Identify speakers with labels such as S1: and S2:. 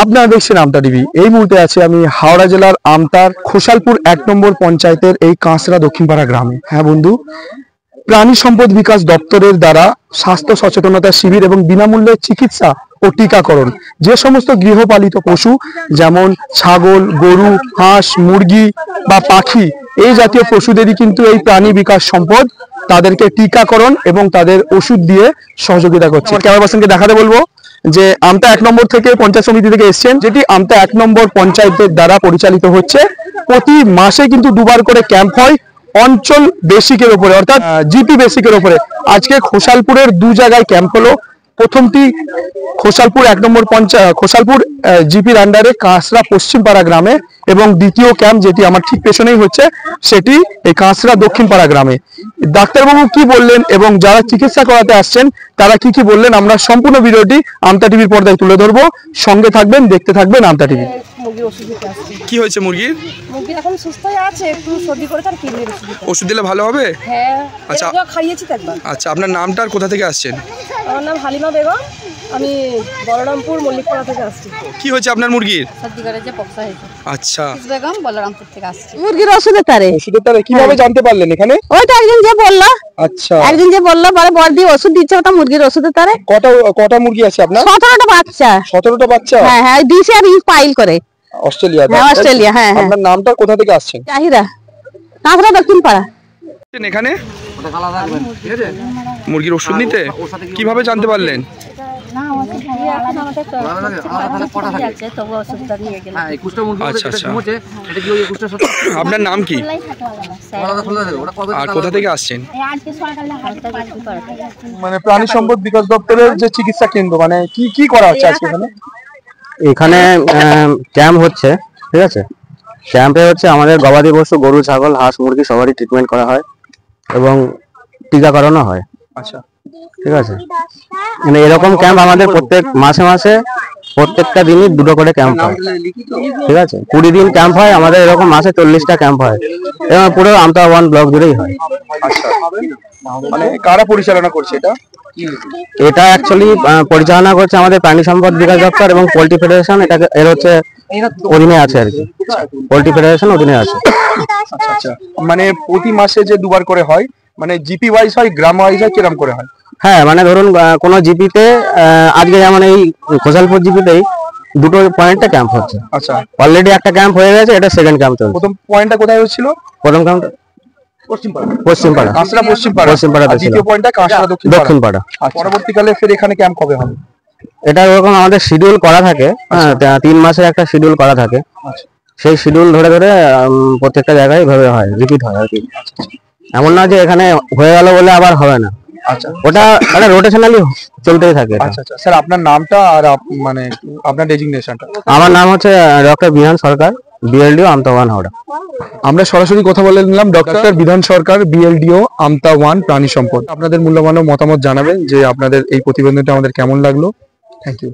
S1: আপনারা দেখছেন আমতা টিভি। এই মুহূর্তে আছে আমি হাওড়া জেলার আমতার খোসালপুর 1 নম্বর পঞ্চায়েতের এই কাঁচরা দক্ষিণপাড়া গ্রামে। হ্যাঁ বন্ধু, প্রাণী সম্পদ বিকাশ দপ্তরের দ্বারা স্বাস্থ্য সচেতনতা শিবির এবং বিনামূল্যে চিকিৎসা ও টিকাকরণ যে সমস্ত গৃহপালিত পশু যেমন ছাগল, গরু, হাঁস, মুরগি বা পাখি এই জাতীয় পশুদেরই কিন্তু এই প্রাণী বিকাশ সম্পদ তাদেরকে টিকাকরণ এবং তাদের ওষুধ দিয়ে সহযোগিতা করছে। ক্যামেরা পার্সনকে দেখাতে বলবো যে আমতা 1 নম্বর থেকে পঞ্চায়েত সমিতি থেকে এসছেন, যেটি আমতা 1 নম্বর পঞ্চায়েতের দ্বারা পরিচালিত হচ্ছে। প্রতি মাসে কিন্তু 2 বার করে ক্যাম্প হয় অঞ্চল বেসিকের উপরে, অর্থাৎ জিপি বেসিকের উপরে। আজকে খোসালপুরের 2 জায়গায় ক্যাম্প হলো। প্রথমটি খোসালপুর 1 নম্বর খোসালপুর জিপির আন্ডারে কাঁচরা পশ্চিমপাড়া গ্রামে, এবং দ্বিতীয় ক্যাম্প যেটি আমার ঠিক পেছনেই হচ্ছে সেটি এই কাঁচরা দক্ষিণপাড়া গ্রামে। ডাক্তারবাবু কি বললেন এবং যারা চিকিৎসা করাতে আসছেন তারা কি বললেন আমরা সম্পূর্ণ ভিডিওটি আমতা টিভির পর্দায় তুলে ধরবো। সঙ্গে থাকবেন, দেখতে থাকবেন আমতা টিভি। কি হয়েছে মুরগির?
S2: মুরগি এখন সুস্থই আছে, একটু সর্দি করেছে আর কিডনির
S1: ওষুধ দিলে ভালো হবে?
S2: হ্যাঁ,
S1: আচ্ছা
S2: খাইয়েছি তো একবার।
S1: আচ্ছা, আপনার নামটা আর কোথা থেকে আসছেন?
S2: আমার নাম হালিমা বেগম, আমি বলরামপুর মল্লিকপাড়া থেকে আসছি।
S1: কি হয়েছে আপনার মুরগির?
S2: সর্দি করেছে, পক্সা হয়েছে।
S1: আচ্ছা,
S2: বেগম বলরামপুর থেকে আসছি।
S3: মুরগির ওষুধের তারে
S1: কিভাবে জানতে পারলেন এখানে?
S3: ওইটা একজন যে বললো।
S1: আচ্ছা,
S3: একজন যে বললো পরে বড়দি ওষুধ দিচ্ছে, ওটা মুরগির ওষুধের তারে।
S1: কটা মুরগি আছে আপনার?
S3: 17টা বাচ্চা।
S1: 17টা বাচ্চা?
S3: হ্যাঁ হ্যাঁ, দিছে আর পাইল করে
S1: অস্ট্রেলিয়া।
S3: হ্যাঁ অস্ট্রেলিয়া। হ্যাঁ হ্যাঁ।
S1: আপনার নামটা কোথা থেকে আসছেন?
S3: চাহিদা কাঁচরা দক্ষিণপাড়া।
S1: এখানে মুরগির ওষুধ নিতে কিভাবে জানতে পারলেন? আচ্ছা আচ্ছা, আপনার নাম কি আর কোথা থেকে আসছেন? মানে প্রাণী সম্পদ বিকাশ দপ্তরের যে চিকিৎসা কেন্দ্র, মানে কি করা হচ্ছে আজকে এখানে?
S4: এখানে ক্যাম্প হচ্ছে, ঠিক আছে। ক্যাম্পে হচ্ছে আমাদের গবাদি পশু, গরু, ছাগল, হাঁস, মুরগি সবারই ট্রিটমেন্ট করা হয় এবং টিকাকরণও হয়।
S1: আচ্ছা,
S4: ঠিক আছে। মানে এরকম ক্যাম্প আমাদের প্রত্যেক মাসে প্রত্যেকটা দিনই 2টো করে ক্যাম্প হয়, ঠিক আছে। 20 দিন ক্যাম্প হয় আমাদের, এরকম মাসে 40টা ক্যাম্প হয় এবং পুরো আমতা 1 ব্লক জুড়েই হয়।
S1: আচ্ছা, মানে কারা পরিচালনা করছে এটা?
S4: এটা অ্যাকচুয়ালি পরিচালনা করছে আমাদের প্রাণী সম্পদ বিকাশ দপ্তর এবং পোল্ট্রি ফেডারেশন। এটাকে এর হচ্ছে অধীনে আছে আর কি, পোল্ট্রি ফেডারেশন অধীনে আছে।
S1: আচ্ছা আচ্ছা, মানে প্রতি মাসে যে 2 বার করে হয়, মানে জিপি ওয়াইজ হয়, গ্রাম ওয়াইজ হয়, কিরকম করে হয়?
S4: হ্যাঁ, মানে ধরুন কোনো জিপিতে আজকে যেমন এই খোসালপুর জিপিতেই 2টো পয়েন্টে ক্যাম্প হচ্ছে।
S1: আচ্ছা,
S4: অলরেডি একটা ক্যাম্প হয়ে গেছে, এটা সেকেন্ড ক্যাম্প চলছে।
S1: প্রথম পয়েন্টটা কোথায় হচ্ছিল?
S4: প্রথম ক্যাম্প পশ্চিমপাড়া।
S1: কাঁচরা পশ্চিমপাড়া। দ্বিতীয় পয়েন্টটা কাঁচরা দক্ষিণপাড়া। পরবর্তীকালে ফের এখানে ক্যাম্প কবে হবে?
S4: এটা ওরকম আমাদের শিডিউল করা থাকে। হ্যাঁ, 3 মাসের একটা শিডিউল করা থাকে। সেই শিডিউল ধরে প্রত্যেকটা জায়গায় এভাবে হয়, রিপিট হয় আর কি। এমন না যে এখানে হয়ে গেল বলে আবার হবে না।
S1: আচ্ছা,
S4: ওটা মানে রোটেশনালি চলতেই থাকে।
S1: আচ্ছা আচ্ছা, স্যার আপনার নামটা আর মানে আপনার ডেজিগনেশনটা?
S4: আমার নাম হচ্ছে ডক্টর বিধান সরকার, বিএলডিও আমতা 1 হাওড়া।
S1: আমরা সরাসরি কথা বলে নিলাম ডক্টর বিধান সরকার, বিএলডিও আমতা 1 প্রাণী সম্পদ। আপনাদের মূল্যবান মতামত জানাবেন যে আপনাদের এই প্রতিবেদনটা আমাদের কেমন লাগলো। Thank you.